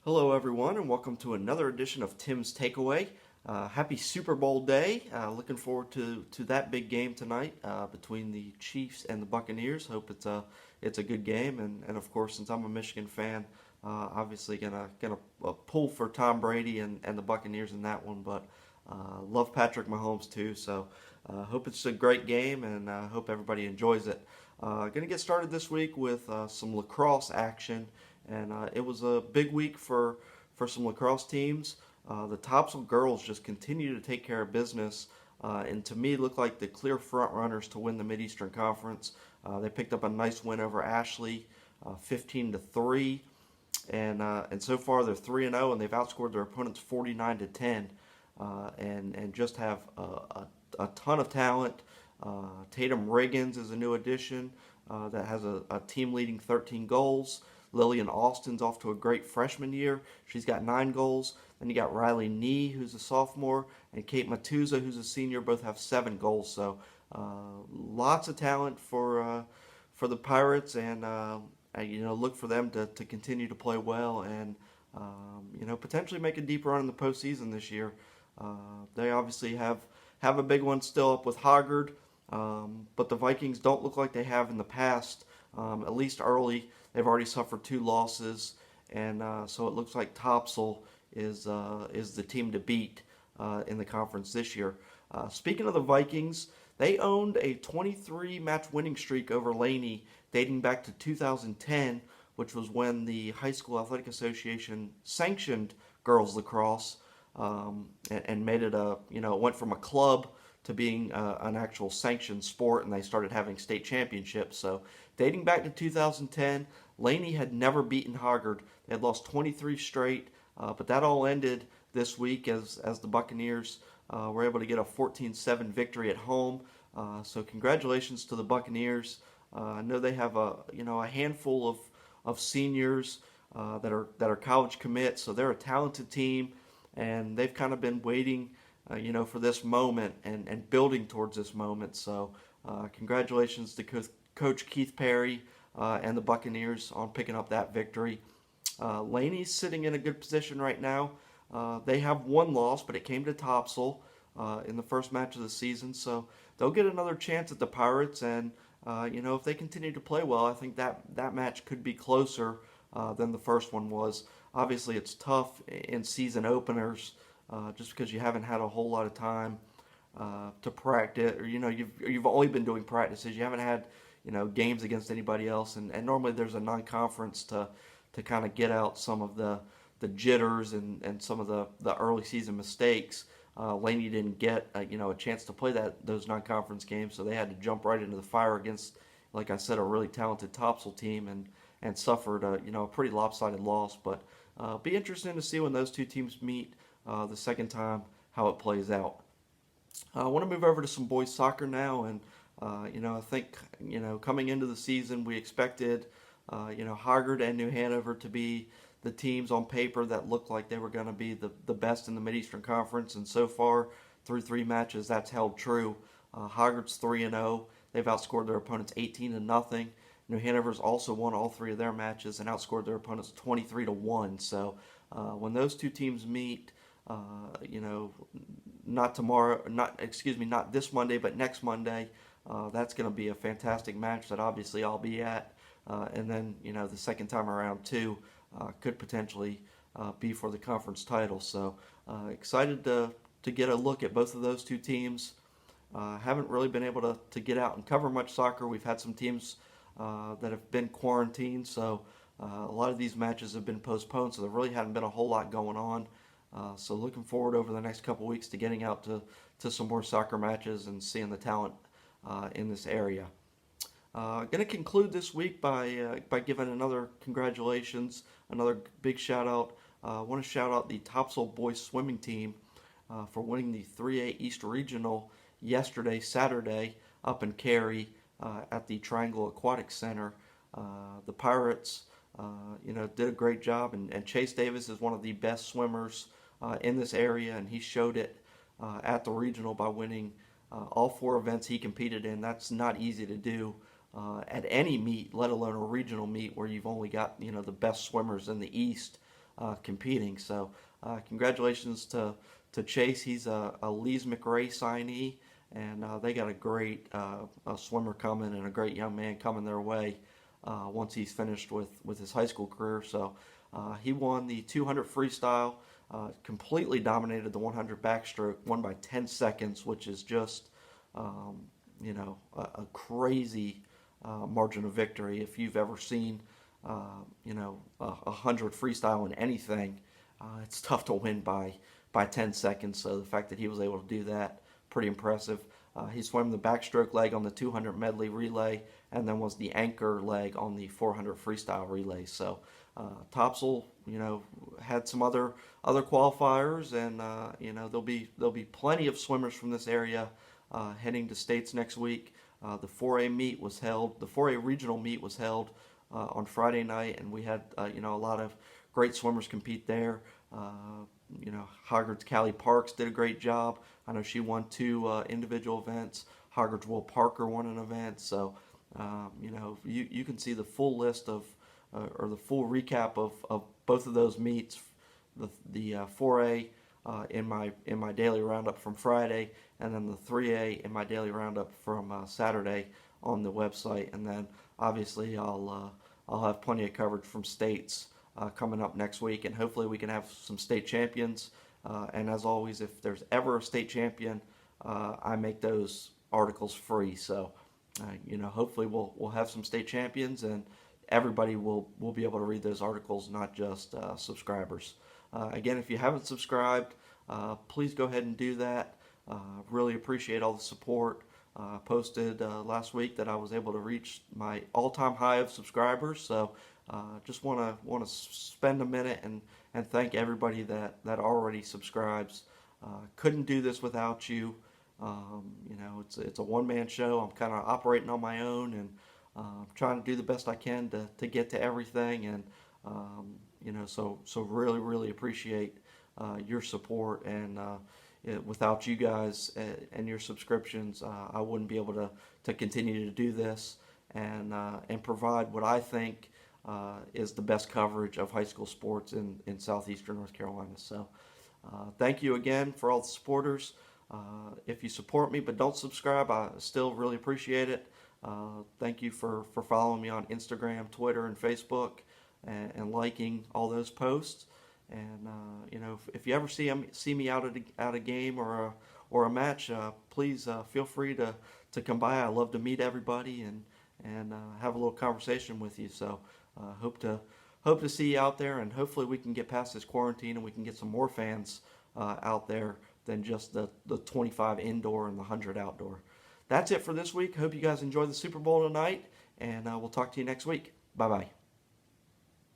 Hello, everyone, and welcome to another edition of Tim's Takeaway. Happy Super Bowl day. Looking forward to that big game tonight between the Chiefs and the Buccaneers. Hope it's a good game, and of course, since I'm a Michigan fan, obviously gonna pull for Tom Brady and the Buccaneers in that one. But love Patrick Mahomes too, so hope it's a great game, and hope everybody enjoys it. Gonna get started this week with some lacrosse action. And it was a big week for some lacrosse teams. The Topsail girls just continue to take care of business, and to me look like the clear front runners to win the Mid-Eastern Conference. They picked up a nice win over Ashley, 15-3, and so far they're 3-0, and they've outscored their opponents 49-10, and just have a ton of talent. Tatum Riggins is a new addition that has a team leading 13 goals. Lillian Austin's off to a great freshman year. She's got 9 goals. Then you got Riley Nee, who's a sophomore, and Kate Matuza, who's a senior. Both have 7 goals. So lots of talent for the Pirates, and look for them to continue to play well and potentially make a deep run in the postseason this year. They obviously have a big one still up with Hoggard, but the Vikings don't look like they have in the past. At least early, they've already suffered 2 losses, and so it looks like Topsail is the team to beat in the conference this year. Speaking of the Vikings, they owned a 23-match winning streak over Laney dating back to 2010, which was when the High School Athletic Association sanctioned girls lacrosse, and made it it went from a club to being an actual sanctioned sport, and they started having state championships. So dating back to 2010, Laney had never beaten Hoggard. They had lost 23 straight, but that all ended this week as the Buccaneers were able to get a 14-7 victory at home. So congratulations to the Buccaneers. I know they have a handful of seniors that are college commits, so they're a talented team, and they've kind of been waiting for this moment and building towards this moment. So congratulations to Coach Keith Perry and the Buccaneers on picking up that victory. Laney's sitting in a good position right now. They have 1 loss, but it came to Topsail in the first match of the season. So they'll get another chance at the Pirates, and if they continue to play well, I think that match could be closer than the first one was. Obviously, it's tough in season openers just because you haven't had a whole lot of time to practice, or you've only been doing practices. You haven't had games against anybody else, and normally there's a non-conference to kind of get out some of the jitters and some of the early season mistakes. Laney didn't get a chance to play those non-conference games, so they had to jump right into the fire against, like I said, a really talented Topsail team, and suffered a pretty lopsided loss. But be interesting to see when those two teams meet the second time how it plays out. I want to move over to some boys soccer now, and I think coming into the season we expected Hoggard and New Hanover to be the teams on paper that looked like they were going to be the best in the Mid-Eastern Conference, and so far through 3 matches that's held true. Hoggard's 3-0. They've outscored their opponents 18-0. New Hanover's also won all 3 of their matches and outscored their opponents 23-1. So when those two teams meet, not tomorrow, not this Monday, but next Monday, that's going to be a fantastic match that obviously I'll be at. And then, the second time around too, could potentially be for the conference title. So excited to get a look at both of those two teams. Haven't really been able to get out and cover much soccer. We've had some teams that have been quarantined, so a lot of these matches have been postponed, so there really hadn't been a whole lot going on. So looking forward over the next couple weeks to getting out to some more soccer matches and seeing the talent in this area. Going to conclude this week by giving another congratulations, another big shout out. I want to shout out the Topsail boys swimming team for winning the 3A East Regional yesterday, Saturday, up in Cary at the Triangle Aquatic Center. The Pirates, did a great job, and Chase Davis is one of the best swimmers in this area, and he showed it at the regional by winning all 4 events he competed in. That's not easy to do at any meet, let alone a regional meet where you've only got the best swimmers in the East competing. So congratulations to Chase. He's a Lees McRae signee, and they got a great a swimmer coming and a great young man coming their way once he's finished with his high school career. So he won the 200 freestyle, completely dominated the 100 backstroke, won by 10 seconds, which is just a crazy margin of victory. If you've ever seen, 100 freestyle in anything, it's tough to win by 10 seconds. So the fact that he was able to do that, pretty impressive. He swam the backstroke leg on the 200 medley relay, and then was the anchor leg on the 400 freestyle relay. So Topsail, had some other qualifiers, and there'll be plenty of swimmers from this area heading to states next week. The 4A meet was held. The 4A regional meet was held on Friday night, and we had a lot of great swimmers compete there. Hoggard's Callie Parks did a great job. I know she won 2 individual events. Hoggard's Will Parker won an event. So you can see the full list of or the full recap of both of those meets. The 4A in my daily roundup from Friday, and then the 3A in my daily roundup from Saturday on the website. And then obviously I'll have plenty of coverage from states coming up next week, and hopefully we can have some state champions. And as always, if there's ever a state champion, I make those articles free. So hopefully we'll have some state champions, and everybody will be able to read those articles, not just subscribers. Again, if you haven't subscribed, please go ahead and do that. Really appreciate all the support. Posted last week that I was able to reach my all-time high of subscribers. So just want to spend a minute and thank everybody that already subscribes. Couldn't do this without you. It's a one-man show. I'm kind of operating on my own, and trying to do the best I can to get to everything. And so really appreciate your support. And without you guys and your subscriptions, I wouldn't be able to continue to do this and provide what I think is the best coverage of high school sports in southeastern North Carolina. So thank you again for all the supporters. If you support me but don't subscribe, I still really appreciate it. Thank you for following me on Instagram, Twitter, and Facebook, and liking all those posts. And if you ever see me out at a game or a match, please feel free to come by. I love to meet everybody and have a little conversation with you. So hope to see you out there, and hopefully we can get past this quarantine and we can get some more fans out there than just the 25 indoor and the 100 outdoor. That's it for this week. Hope you guys enjoy the Super Bowl tonight, and we'll talk to you next week. Bye-bye.